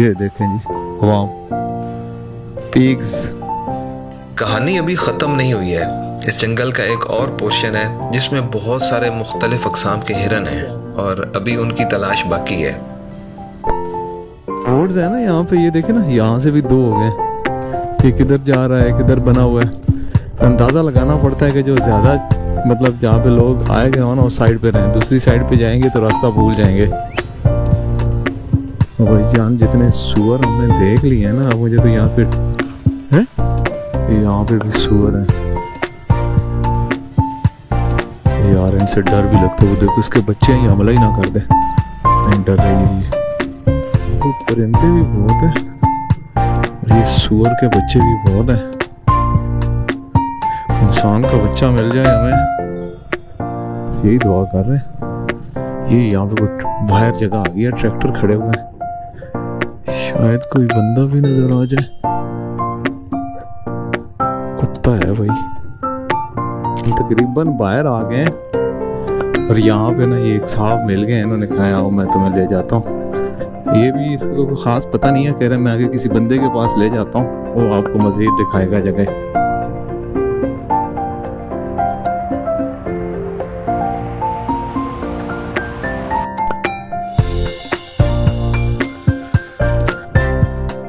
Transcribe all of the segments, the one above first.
ये देखें जी, वाम पिग्स। कहानी अभी ख़त्म नहीं हुई है। इस जंगल का एक और पोर्शन है जिसमें बहुत सारे मुख्तलिफ अक़साम के हिरन हैं और अभी उनकी तलाश बाकी है। रोड्स है ना यहाँ पे, ये देखे ना, यहाँ से भी दो हो गए। ये किधर जा रहा है, किधर बना हुआ है। अंदाज़ा लगाना पड़ता है कि जो ज़्यादा मतलब जहाँ पे लोग आए गए हो ना उस साइड पे रहें, दूसरी साइड पे जाएंगे तो रास्ता भूल जाएंगे। भाई जान, जितने सुअर हमने देख लिए हैं ना, अब मुझे तो यहाँ पे है, यहाँ पे भी सुअर है यार। इनसे डर भी लगता है। वो देखो उसके बच्चे ही हमला ही ना कर दे, नहीं डर रही है ये। परिंदे भी बहुत है और ये सुअर के बच्चे भी बहुत हैं। इंसान का बच्चा मिल जाए हमें, यही दुआ कर रहे हैं। ये यहाँ पे बाहर जगह आ गई है, ट्रैक्टर खड़े हुए हैं, शायद कोई बंदा भी नजर आ जाए। कुत्ता है भाई। तकरीबन बाहर आ गए हैं और यहाँ पे ना ये एक साहब मिल गए हैं, इन्होंने कहा आओ मैं तुम्हें ले जाता हूँ। ये भी इसको खास पता नहीं है, कह रहे मैं आगे किसी बंदे के पास ले जाता हूँ, वो आपको मजीद दिखाएगा जगह।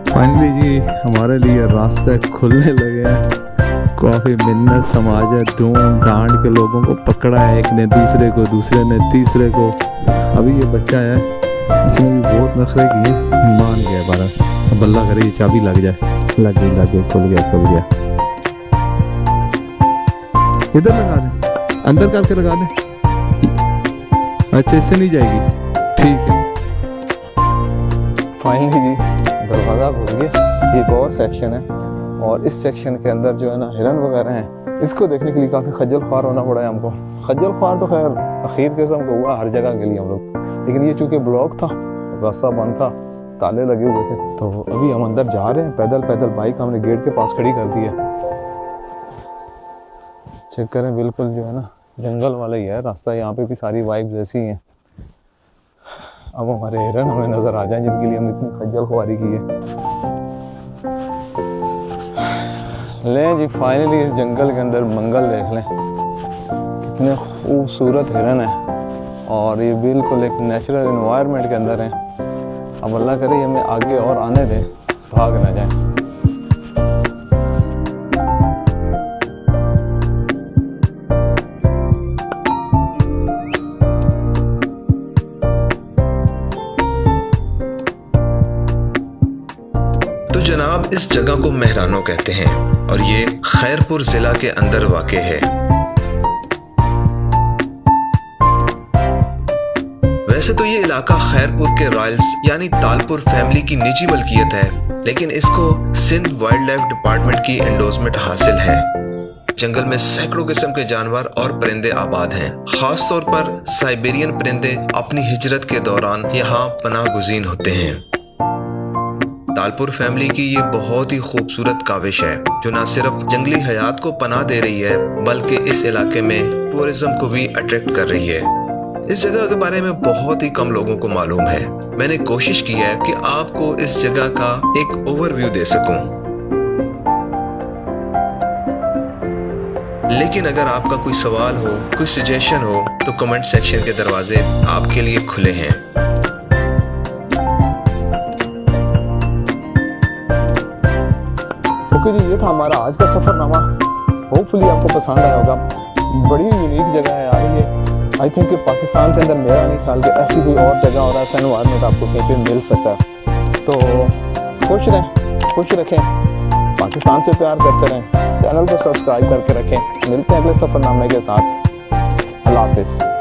फाइनली जी हमारे लिए रास्ते खुलने लगे हैं। काफ़ी मिन्नत समाज है, ढूंढ ढांड के लोगों को पकड़ा है, एक ने दूसरे को, दूसरे ने तीसरे को। अभी ये बच्चा है, इसने भी बहुत नखरे किए, मान गया बारह। अब अल्लाह करे ये चाबी लग जाए। लग गई, खुल गया। इधर लगा दे, अंदर करके लगा दे। अच्छा, इससे नहीं जाएगी, ठीक है। फाइनली जी दरवाज़ा खुल गया। एक और सेक्शन है और इस सेक्शन के अंदर जो है ना हिरन वगैरह हैं। इसको देखने के लिए काफ़ी खज्जल ख्वार होना पड़ा है हमको। खज्जल ख्वार तो खैर आखिर किस्म का हुआ हर जगह के लिए हम लोग, लेकिन ये चूँकि ब्लॉक था, रास्ता बंद था, ताले लगे हुए थे, तो अभी हम अंदर जा रहे हैं पैदल। बाइक हमने गेट के पास खड़ी कर दी है। चेक करें, बिल्कुल जो है ना जंगल वाला ही है रास्ता। यहाँ पे भी सारी वाइब्स ऐसी हैं। अब हमारे हिरन हमें नजर आ जाए जिनके लिए हम इतनी खज्जल ख्वारी की है। लें जी, फाइनली इस जंगल के अंदर मंगल देख लें, कितने खूबसूरत हिरन है और ये बिल्कुल एक नेचुरल एनवायरनमेंट के अंदर है। अब अल्लाह करे ये हमें आगे और आने दें, भाग ना जाए। तो जनाब, इस जगह को मेहरानो कहते हैं और ये खैरपुर जिला के अंदर वाक़े है। वैसे तो ये इलाका खैरपुर के रॉयल्स यानी तालपुर फैमिली की निजी मलकियत है, लेकिन इसको सिंध वाइल्ड लाइफ डिपार्टमेंट की एंडोर्समेंट हासिल है। जंगल में सैकड़ों किस्म के जानवर और परिंदे आबाद हैं। खास तौर पर साइबेरियन परिंदे अपनी हिजरत के दौरान यहाँ पनाह गुज़ीर होते हैं। तालपुर फैमिली की ये बहुत ही खूबसूरत काविश है जो न सिर्फ जंगली हयात को पनाह दे रही है बल्कि इस इलाके में टूरिज्म को भी अट्रैक्ट कर रही है। इस जगह के बारे में बहुत ही कम लोगों को मालूम है। मैंने कोशिश की है कि आपको इस जगह का एक ओवरव्यू दे सकूं। लेकिन अगर आपका कोई सवाल हो, कोई सजेशन हो, तो कमेंट सेक्शन के दरवाजे आपके लिए खुले हैं। ओके जी, ये था हमारा आज का सफरनामा। होपफुली आपको पसंद आया होगा। बड़ी यूनिक जगह है यार ये। आई थिंक कि पाकिस्तान के अंदर मेरा नहीं ख्याल कि ऐसी कोई और जगह और ऐसा एनवायरनमेंट आपको कहीं पे मिल सकता है। तो खुश रहें, खुश रखें, पाकिस्तान से प्यार करते रहें, चैनल को सब्सक्राइब करके रखें। मिलते हैं अगले सफरनामे के साथ। अल्लाह हाफिज़।